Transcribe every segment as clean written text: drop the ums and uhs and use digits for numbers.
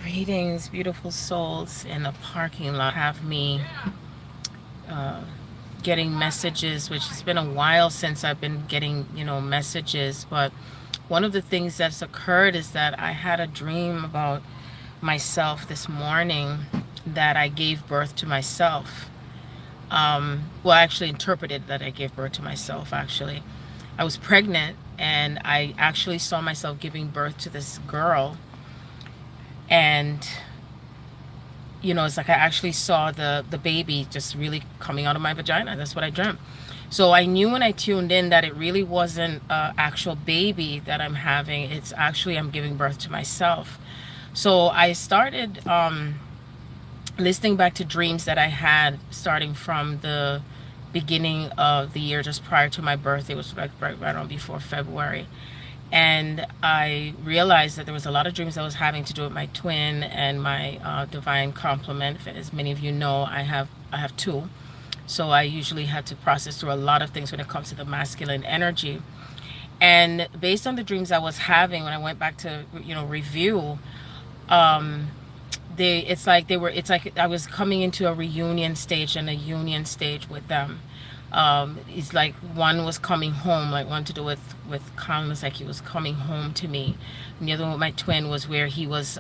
Greetings, beautiful souls in the parking lot. Have me getting messages, which has been a while since I've been getting, messages. But one of the things that's occurred is that I had a dream about myself this morning that I gave birth to myself. Well, I actually interpreted that I gave birth to myself, actually. I was pregnant and I actually saw myself giving birth to this girl. And it's like I actually saw the baby just really coming out of my vagina. That's what I dreamt. So I knew when I tuned in that it really wasn't an actual baby that I'm having. It's actually I'm giving birth to myself. So I started listening back to dreams that I had starting from the beginning of the year, just prior to my birthday. It was like right around before February. And I realized that there was a lot of dreams I was having to do with my twin and my divine complement. As many of you know, I have two. So I usually had to process through a lot of things when it comes to the masculine energy. And based on the dreams I was having, when I went back to review, it's like I was coming into a reunion stage and a union stage with them. It's like one was coming home, like one to do with calmness, like he was coming home to me. And the other one with my twin was where he was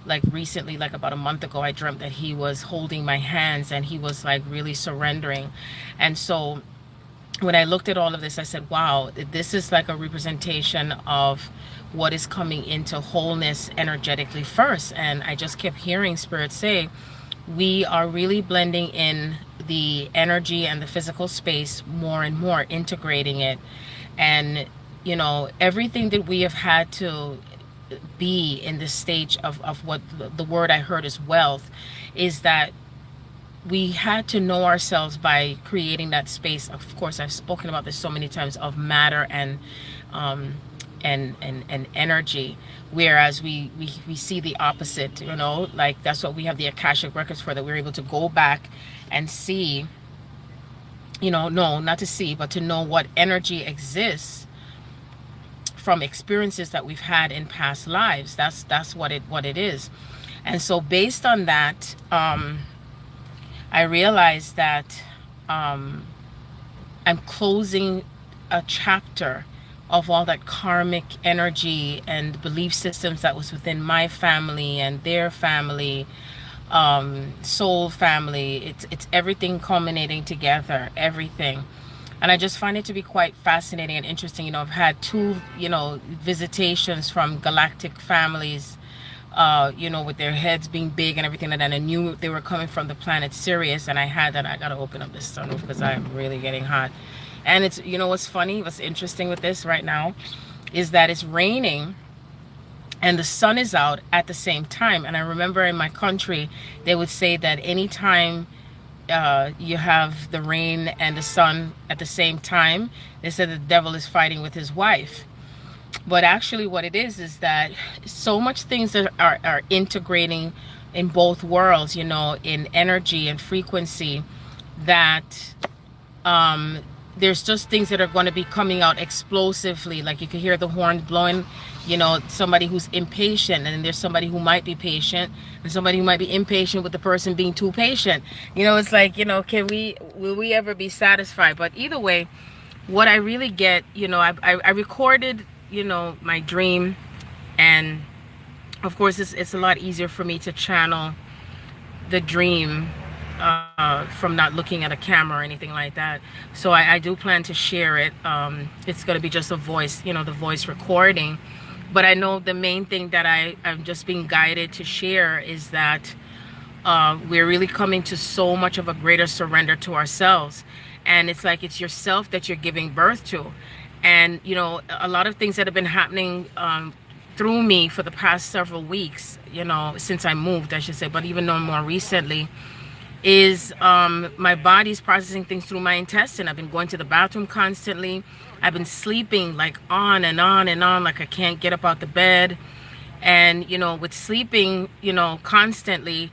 like recently, like about a month ago, I dreamt that he was holding my hands and he was like really surrendering. And so when I looked at all of this, I said, wow, this is like a representation of what is coming into wholeness energetically first. And I just kept hearing Spirit say, we are really blending in the energy and the physical space more and more, integrating it. And everything that we have had to be in this stage of what the word I heard is wealth, is that we had to know ourselves by creating that space. Of course, I've spoken about this so many times, of matter and energy, whereas we see the opposite. Like that's what we have the Akashic records for, that we're able to go back and see, no, not to see, but to know what energy exists from experiences that we've had in past lives. That's what it is. And so based on that, I realized that I'm closing a chapter of all that karmic energy and belief systems that was within my family and their family, soul family. It's everything culminating together, everything. And I just find it to be quite fascinating and interesting. I've had two, visitations from galactic families, with their heads being big and everything like that. And I knew they were coming from the planet Sirius, and I got to open up this sunroof because I'm really getting hot. And it's, what's funny, what's interesting with this right now is that it's raining and the sun is out at the same time. And I remember in my country, they would say that anytime you have the rain and the sun at the same time, they said the devil is fighting with his wife. But actually what it is that so much things that are integrating in both worlds, in energy and frequency, that there's just things that are going to be coming out explosively. Like you can hear the horn blowing, somebody who's impatient, and there's somebody who might be patient, and somebody who might be impatient with the person being too patient. It's like, will we ever be satisfied? But either way, what I really get, I recorded, my dream, and of course it's a lot easier for me to channel the dream from not looking at a camera or anything like that. So I do plan to share it. It's going to be just a voice, the voice recording. But I know the main thing that I'm just being guided to share is that we're really coming to so much of a greater surrender to ourselves. And it's like it's yourself that you're giving birth to. And, a lot of things that have been happening through me for the past several weeks, since I moved, I should say, but even more recently, is my body's processing things through my intestine. I've been going to the bathroom constantly. I've been sleeping like on and on and on, like I can't get up out the bed. And, with sleeping, constantly,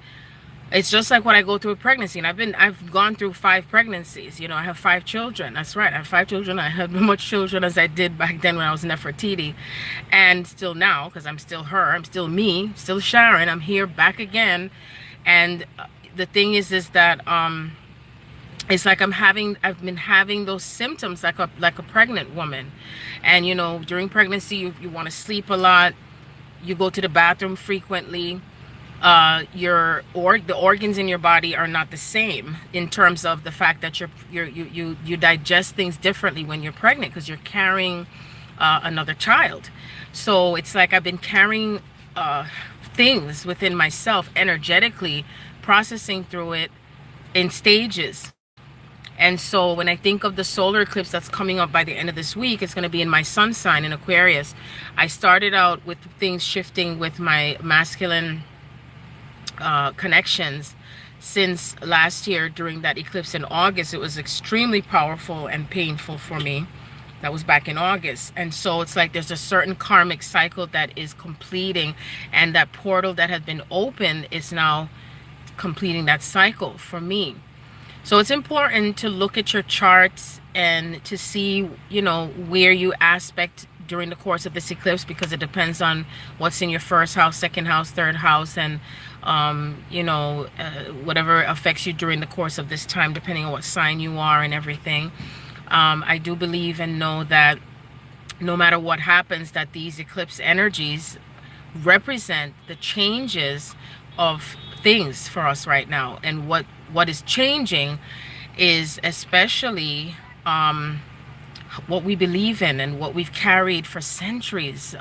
It's just like what I go through with pregnancy, and I've gone through 5 pregnancies. You know, I have 5 children. That's right, I have 5 children. I have as much children as I did back then when I was Nefertiti, and still now, because I'm still her, I'm still me, still Sharon. I'm here back again, and the thing is that it's like I've been having those symptoms like a pregnant woman, and you know, during pregnancy you want to sleep a lot, you go to the bathroom frequently. The organs in your body are not the same in terms of the fact that you digest things differently when you're pregnant, because you're carrying another child. So it's like I've been carrying things within myself energetically, processing through it in stages. And so when I think of the solar eclipse that's coming up by the end of this week, it's going to be in my sun sign in Aquarius. I started out with things shifting with my masculine connections since last year during that eclipse in August. It was extremely powerful and painful for me. That was back in August. And so it's like there's a certain karmic cycle that is completing, and that portal that had been open is now completing that cycle for me. So it's important to look at your charts and to see, you know, where you aspect during the course of this eclipse, because it depends on what's in your first house, second house, third house, and you know, whatever affects you during the course of this time, depending on what sign you are and everything. I do believe and know that no matter what happens, that these eclipse energies represent the changes of things for us right now. And what is changing is especially what we believe in and what we've carried for centuries,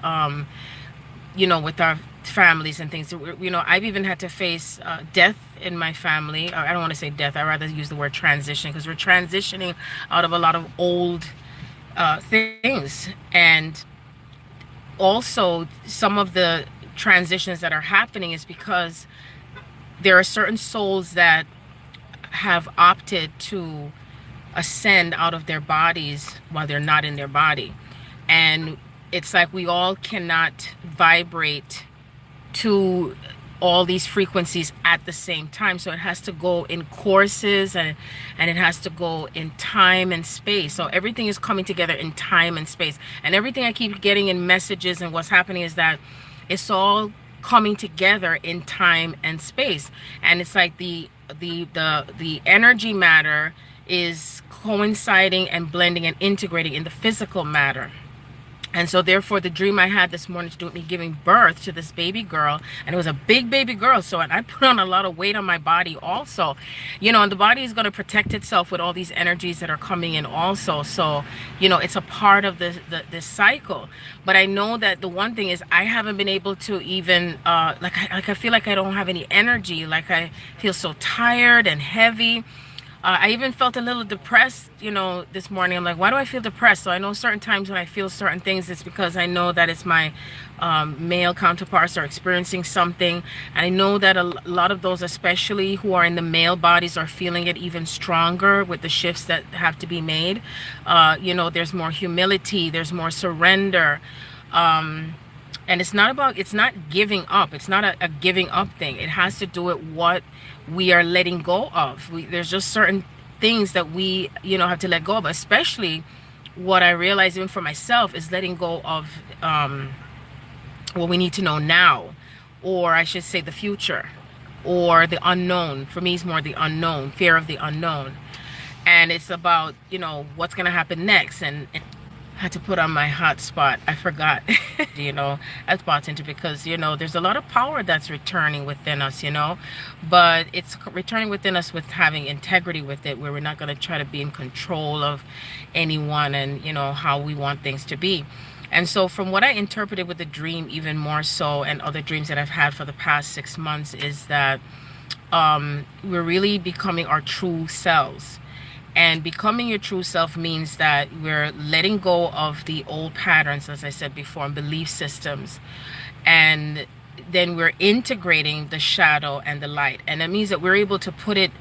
you know, with our families and things. You know, I've even had to face death in my family. I don't want to say death, I rather use the word transition, because we're transitioning out of a lot of old things. And also some of the transitions that are happening is because there are certain souls that have opted to ascend out of their bodies while they're not in their body. And it's like we all cannot vibrate to all these frequencies at the same time. So it has to go in courses, and it has to go in time and space. So everything is coming together in time and space. And everything I keep getting in messages and what's happening is that it's all coming together in time and space. And it's like the energy matter is coinciding and blending and integrating in the physical matter. And so therefore the dream I had this morning to do with me giving birth to this baby girl, and it was a big baby girl, so I put on a lot of weight on my body also, you know, and the body is going to protect itself with all these energies that are coming in also. So, you know, it's a part of this cycle. But I know that the one thing is I haven't been able to even I feel like I don't have any energy. Like I feel so tired and heavy. I even felt a little depressed, you know, this morning. I'm like, why do I feel depressed? So I know certain times when I feel certain things, it's because I know that it's my male counterparts are experiencing something. And I know that a lot of those, especially who are in the male bodies, are feeling it even stronger with the shifts that have to be made. You know, there's more humility, there's more surrender. And it's not giving up. It's not a giving up thing. It has to do with what we are letting go of. There's just certain things that we, you know, have to let go of. Especially what I realize even for myself is letting go of what we need to know now, or I should say the future, or the unknown. For me, it's more the unknown, fear of the unknown. And it's about, you know, what's going to happen next. And I had to put on my hotspot. I forgot, you know, hotspot into, because, you know, there's a lot of power that's returning within us, you know, but it's returning within us with having integrity with it, where we're not going to try to be in control of anyone and, you know, how we want things to be. And so from what I interpreted with the dream, even more so, and other dreams that I've had for the past 6 months, is that we're really becoming our true selves. And becoming your true self means that we're letting go of the old patterns, as I said before, and belief systems. And then we're integrating the shadow and the light. And that means that we're able to put it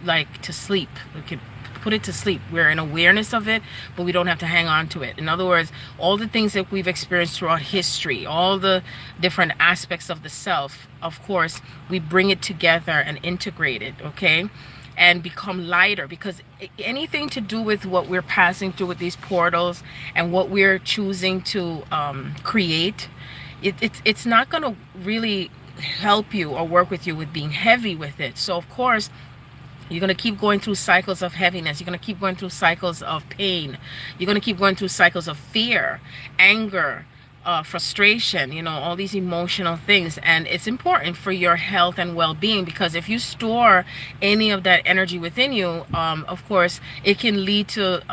like to sleep. We could put it to sleep. We're in awareness of it, but we don't have to hang on to it. In other words, all the things that we've experienced throughout history, all the different aspects of the self, of course, we bring it together and integrate it, okay? And become lighter, because anything to do with what we're passing through with these portals and what we're choosing to create, it's not going to really help you or work with you with being heavy with it. So of course, you're going to keep going through cycles of heaviness. You're going to keep going through cycles of pain. You're going to keep going through cycles of fear, anger, frustration, you know, all these emotional things. And it's important for your health and well-being, because if you store any of that energy within you, of course, it can lead to,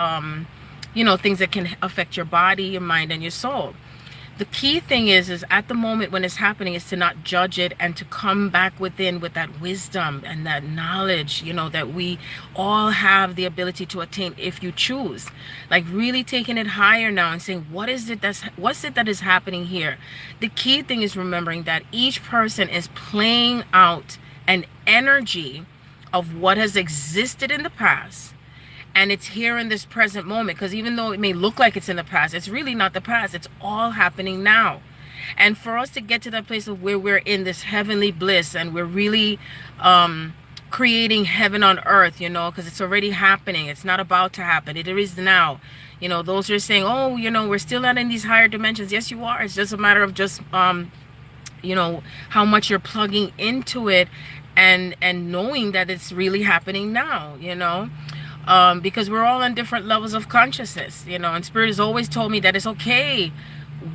you know, things that can affect your body, your mind, and your soul. The key thing is at the moment when it's happening, is to not judge it and to come back within with that wisdom and that knowledge, you know, that we all have the ability to attain if you choose. Like really taking it higher now and saying, what's it that is happening here? The key thing is remembering that each person is playing out an energy of what has existed in the past. And it's here in this present moment, because even though it may look like it's in the past, it's really not the past. It's all happening now. And for us to get to that place of where we're in this heavenly bliss and we're really creating heaven on earth, you know, because it's already happening. It's not about to happen. It is now. You know, those who are saying, oh, you know, we're still not in these higher dimensions. Yes, you are. It's just a matter of just, you know, how much you're plugging into it and knowing that it's really happening now, you know. Because we're all on different levels of consciousness, you know, and Spirit has always told me that it's okay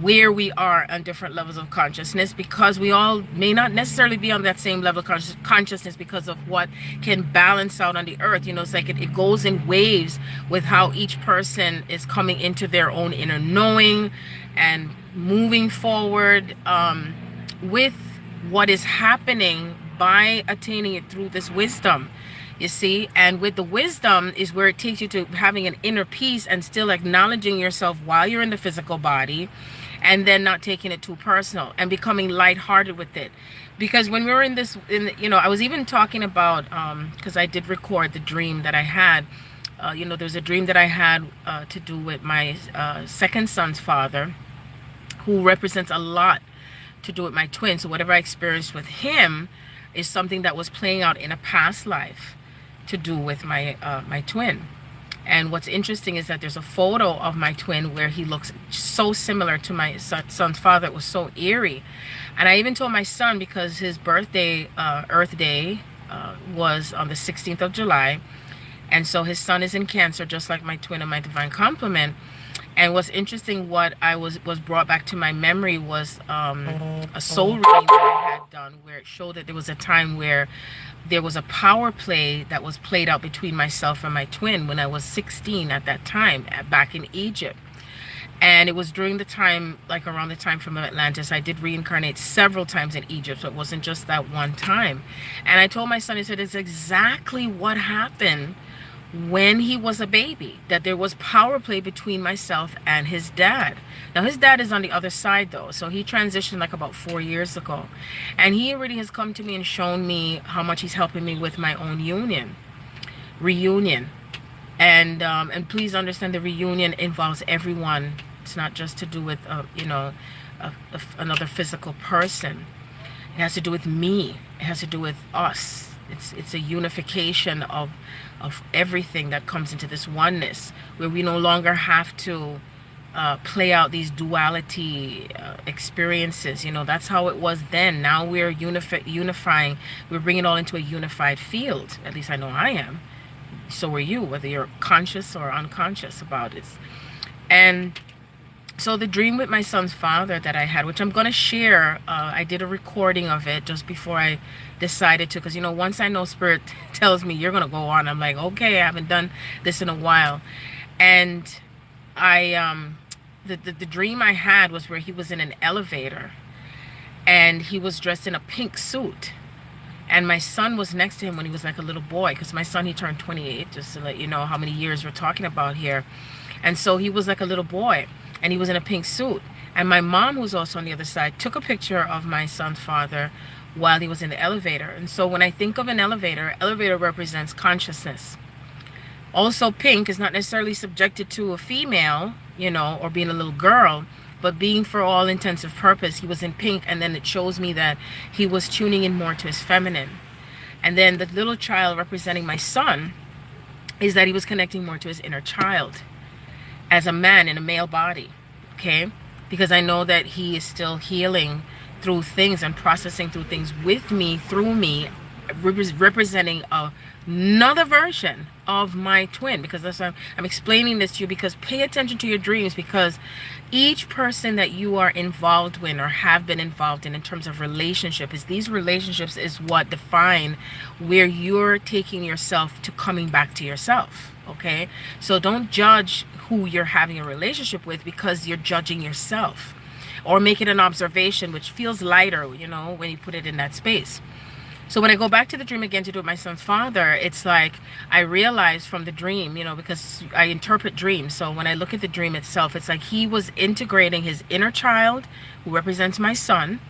where we are on different levels of consciousness, because we all may not necessarily be on that same level of consciousness because of what can balance out on the earth. You know, it's like it goes in waves with how each person is coming into their own inner knowing and moving forward with what is happening by attaining it through this wisdom. You see, and with the wisdom is where it takes you to having an inner peace and still acknowledging yourself while you're in the physical body, and then not taking it too personal and becoming lighthearted with it. Because when we were you know, I was even talking about, because I did record the dream that I had. You know, there's a dream that I had to do with my second son's father, who represents a lot to do with my twin. So whatever I experienced with him is something that was playing out in a past life to do with my my twin. And what's interesting is that there's a photo of my twin where he looks so similar to my son's father. It was so eerie. And I even told my son, because his birthday, Earth Day, was on the 16th of July. And so his son is in Cancer, just like my twin and my divine complement. And what's interesting, what I was brought back to my memory was a soul reading that I had done, where it showed that there was a time where there was a power play that was played out between myself and my twin when I was 16 at that time, back in Egypt. And it was during the time, like around the time from Atlantis. I did reincarnate several times in Egypt, so it wasn't just that one time. And I told my son, I said, it's exactly what happened when he was a baby, that there was power play between myself and his dad. Now his dad is on the other side though, so he transitioned like about 4 years ago, and he already has come to me and shown me how much he's helping me with my own reunion. And please understand, the reunion involves everyone. It's not just to do with you know, another physical person. It has to do with me. It has to do with us. It's a unification of everything that comes into this oneness, where we no longer have to play out these duality experiences. You know, that's how it was then. Now we're unifying. We're bringing it all into a unified field. At least I know I am. So are you, whether you're conscious or unconscious about it. And so the dream with my son's father that I had, which I'm going to share, I did a recording of it just before I decided to, because, you know, once I know Spirit tells me you're going to go on, I'm like, okay, I haven't done this in a while. And the dream I had was where he was in an elevator and he was dressed in a pink suit. And my son was next to him when he was like a little boy, because my son, he turned 28, just to let you know how many years we're talking about here. And so he was like a little boy, and he was in a pink suit. And my mom, who's also on the other side, took a picture of my son's father while he was in the elevator. And so when I think of an elevator represents consciousness. Also, pink is not necessarily subjected to a female, you know, or being a little girl, but being, for all intents and purpose, he was in pink. And then it shows me that he was tuning in more to his feminine. And then the little child representing my son is that he was connecting more to his inner child as a man in a male body, okay? Because I know that he is still healing through things and processing through things with me, through me, representing another version of my twin. Because that's why I'm explaining this to you, because pay attention to your dreams, because each person that you are involved with or have been involved in terms of relationship, is these relationships is what define where you're taking yourself to coming back to yourself. Okay, so don't judge who you're having a relationship with because you're judging yourself, or make it an observation, which feels lighter, you know, when you put it in that space. So when I go back to the dream again to do with my son's father, it's like I realized from the dream, you know, because I interpret dreams. So when I look at the dream itself, it's like he was integrating his inner child, who represents my son,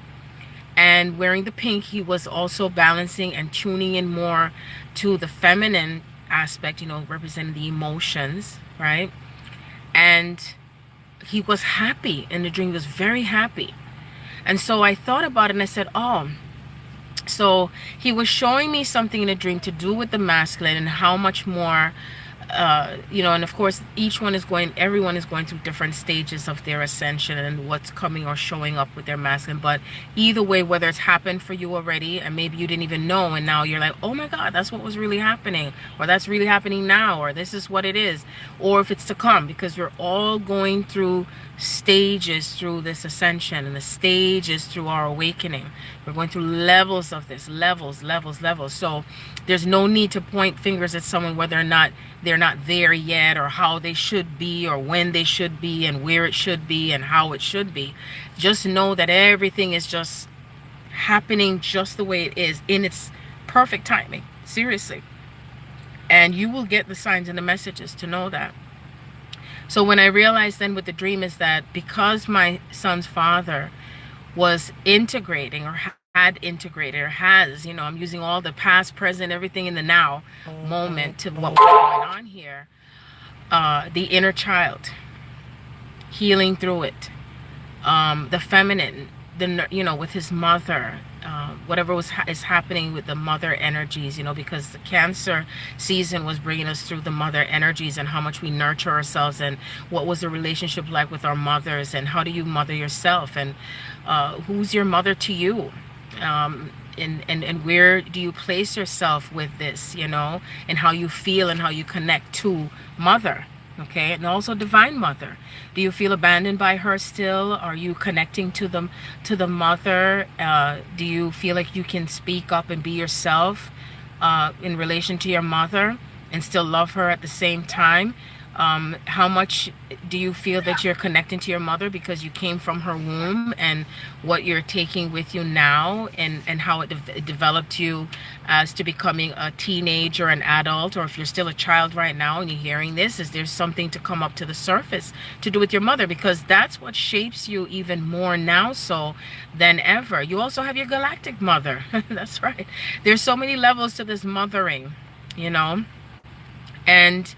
and wearing the pink, he was also balancing and tuning in more to the feminine aspect, you know, representing the emotions, right? And he was happy in the dream. He was very happy. And so I thought about it and I said, oh, so he was showing me something in a dream to do with the masculine and how much more, you know, and of course, everyone is going through different stages of their ascension and what's coming or showing up with their masculine. But either way, whether it's happened for you already and maybe you didn't even know, and now you're like, oh my God, that's what was really happening, or that's really happening now, or this is what it is, or if it's to come, because we're all going through stages through this ascension, and the stages through our awakening. We're going through levels of this, levels. So there's no need to point fingers at someone whether or not they're not there yet, or how they should be, or when they should be, and where it should be, and how it should be. Just know that everything is just happening just the way it is, in its perfect timing. Seriously. And you will get the signs and the messages to know that. So when I realized then with the dream is that because my son's father was integrating, or had integrated, or has, you know, I'm using all the past, present, everything in the now moment to what was going on here, the inner child, healing through it, the feminine, you know, with his mother, whatever is happening with the mother energies, you know, because the Cancer season was bringing us through the mother energies and how much we nurture ourselves, and what was the relationship like with our mothers, and how do you mother yourself, and who's your mother to you, and where do you place yourself with this, you know, and how you feel and how you connect to mother. Okay, and also divine mother. Do you feel abandoned by her still? Are you connecting to the mother? Do you feel like you can speak up and be yourself in relation to your mother and still love her at the same time? How much do you feel that you're connecting to your mother because you came from her womb, and what you're taking with you now, and how it developed you as to becoming a teenager, an adult, or if you're still a child right now and you're hearing this, is there something to come up to the surface to do with your mother? Because that's what shapes you even more now so than ever. You also have your galactic mother. That's right. There's so many levels to this mothering, you know. And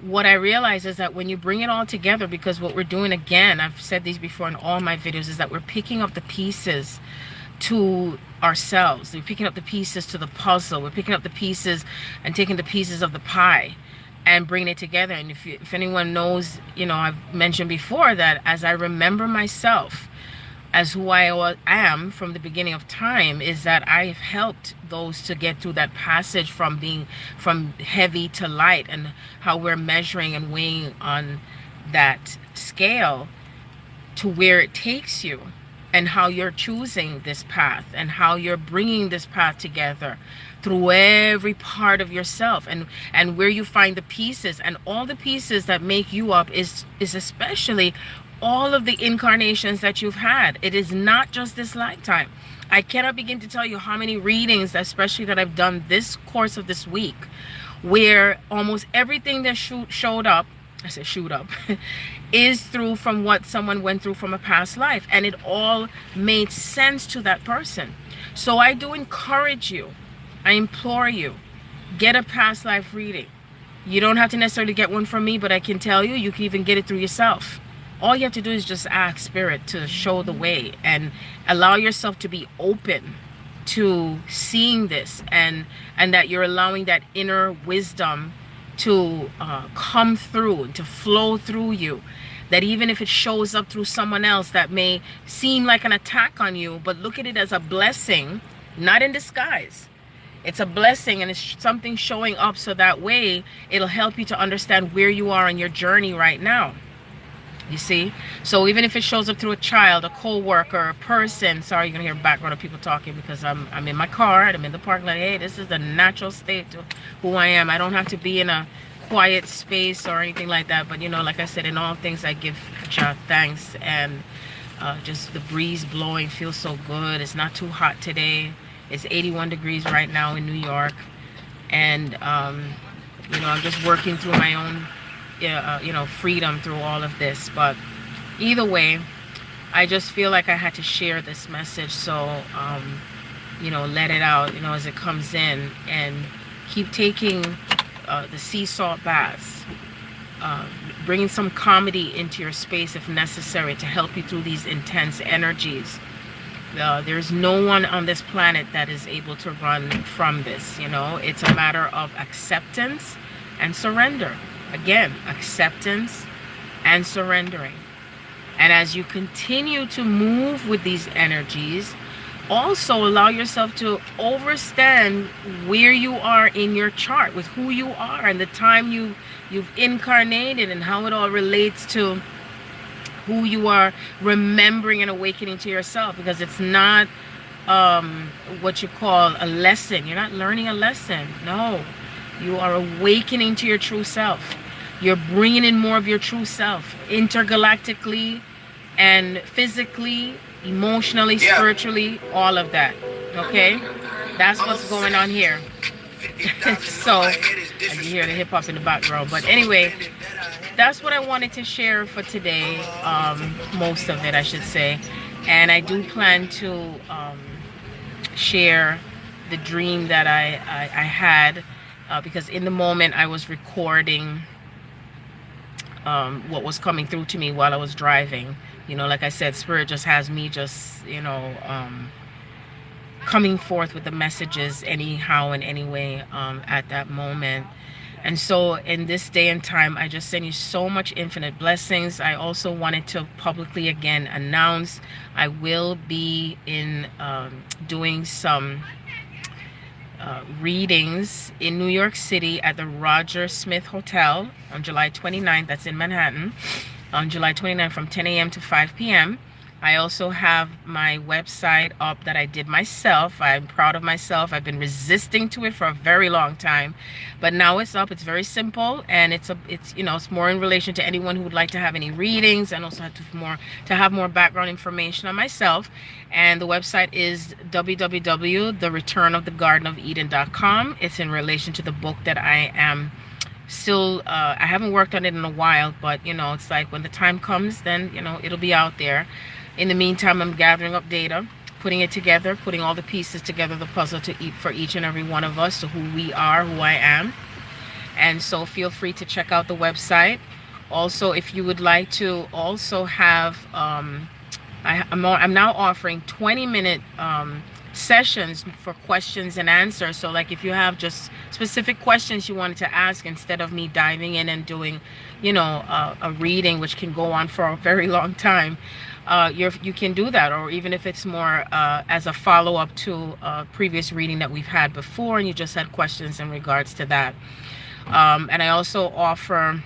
what I realize is that when you bring it all together, because what we're doing, again, I've said these before in all my videos, is that we're picking up the pieces to ourselves. We're picking up the pieces to the puzzle. We're picking up the pieces and taking the pieces of the pie and bringing it together. And if anyone knows, you know, I've mentioned before that as I remember myself as who I am from the beginning of time, is that I've helped those to get through that passage from being from heavy to light, and how we're measuring and weighing on that scale to where it takes you, and how you're choosing this path, and how you're bringing this path together through every part of yourself, and where you find the pieces, and all the pieces that make you up is especially all of the incarnations that you've had. It is not just this lifetime. I cannot begin to tell you how many readings, especially that I've done this course of this week, where almost everything that showed up, I said shoot up, is through from what someone went through from a past life, and it all made sense to that person. So I do encourage you, I implore you, get a past life reading. You don't have to necessarily get one from me, but I can tell you, you can even get it through yourself. All you have to do is just ask Spirit to show the way and allow yourself to be open to seeing this, and that you're allowing that inner wisdom to come through and to flow through you. That even if it shows up through someone else that may seem like an attack on you, but look at it as a blessing, not in disguise. It's a blessing, and it's something showing up, so that way it'll help you to understand where you are on your journey right now. You see? So even if it shows up through a child, a co-worker, a person. Sorry, you're going to hear background of people talking because I'm in my car and I'm in the parking lot. Hey, this is the natural state of who I am. I don't have to be in a quiet space or anything like that. But, you know, like I said, in all things I give Jah thanks. And just the breeze blowing feels so good. It's not too hot today. It's 81 degrees right now in New York. And, you know, I'm just working through my own you know, freedom through all of this. But either way, I just feel like I had to share this message. So you know, let it out, you know, as it comes in, and keep taking the sea salt baths, bringing some comedy into your space if necessary to help you through these intense energies. There's no one on this planet that is able to run from this. You know, it's a matter of acceptance and surrender. Again, acceptance and surrendering. And as you continue to move with these energies, also allow yourself to understand where you are in your chart, with who you are and the time you've incarnated, and how it all relates to who you are remembering and awakening to yourself. Because it's not what you call a lesson. You're not learning a lesson. No. You are awakening to your true self. You're bringing in more of your true self, intergalactically and physically, emotionally, spiritually, all of that. Okay? That's what's going on here. So, I can hear the hip hop in the background. But anyway, that's what I wanted to share for today. Most of it, I should say. And I do plan to share the dream that I had. Because in the moment I was recording what was coming through to me while I was driving. You know, like I said, Spirit just has me just, you know, coming forth with the messages anyhow and anyway at that moment. And so in this day and time, I just send you so much infinite blessings. I also wanted to publicly again announce I will be in doing some readings in New York City at the Roger Smith Hotel on July 29th. That's in Manhattan. On July 29th from 10 a.m. to 5 p.m. I also have my website up that I did myself. I'm proud of myself. I've been resisting to it for a very long time, but now it's up. It's very simple, and it's you know, it's more in relation to anyone who would like to have any readings, and also to have more background information on myself. And the website is www.thereturnofthegardenofeden.com. It's in relation to the book that I am still I haven't worked on it in a while, but you know, it's like when the time comes, then you know, it'll be out there. In the meantime, I'm gathering up data, putting it together, putting all the pieces together, the puzzle for each and every one of us, to who we are, who I am. And so feel free to check out the website. Also, if you would like to also have I'm now offering 20-minute sessions for questions and answers. So like if you have just specific questions you wanted to ask, instead of me diving in and doing, you know, a reading which can go on for a very long time, you can do that. Or even if it's more as a follow-up to a previous reading that we've had before, and you just had questions in regards to that. And I also offer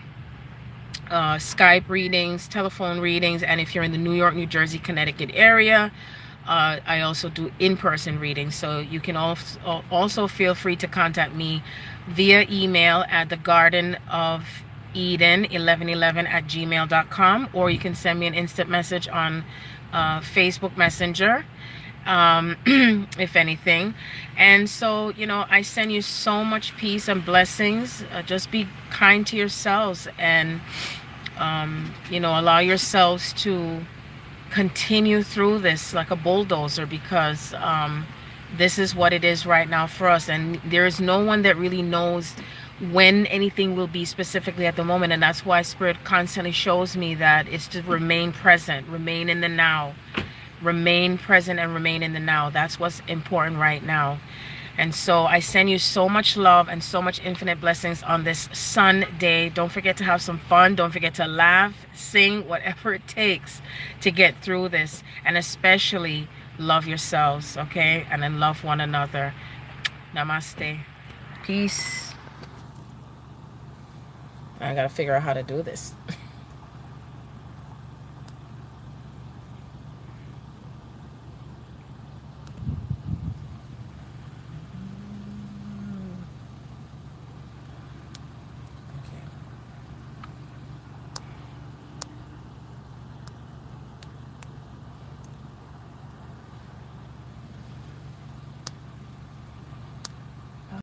Skype readings, telephone readings, and if you're in the New York, New Jersey, Connecticut area, I also do in-person readings. So you can also feel free to contact me via email at thegardenofeden1111@gmail.com, or you can send me an instant message on Facebook Messenger, if anything. And so, you know, I send you so much peace and blessings. Just be kind to yourselves, and you know, allow yourselves to continue through this like a bulldozer, because this is what it is right now for us. And there is no one that really knows when anything will be specifically at the moment. And that's why Spirit constantly shows me that it's to remain present, remain in the now, remain present and remain in the now. That's what's important right now. And so I send you so much love and so much infinite blessings on this sun day. Don't forget to have some fun. Don't forget to laugh, sing, whatever it takes to get through this. And especially love yourselves, okay? And then love one another. Namaste. Peace. I gotta figure out how to do this.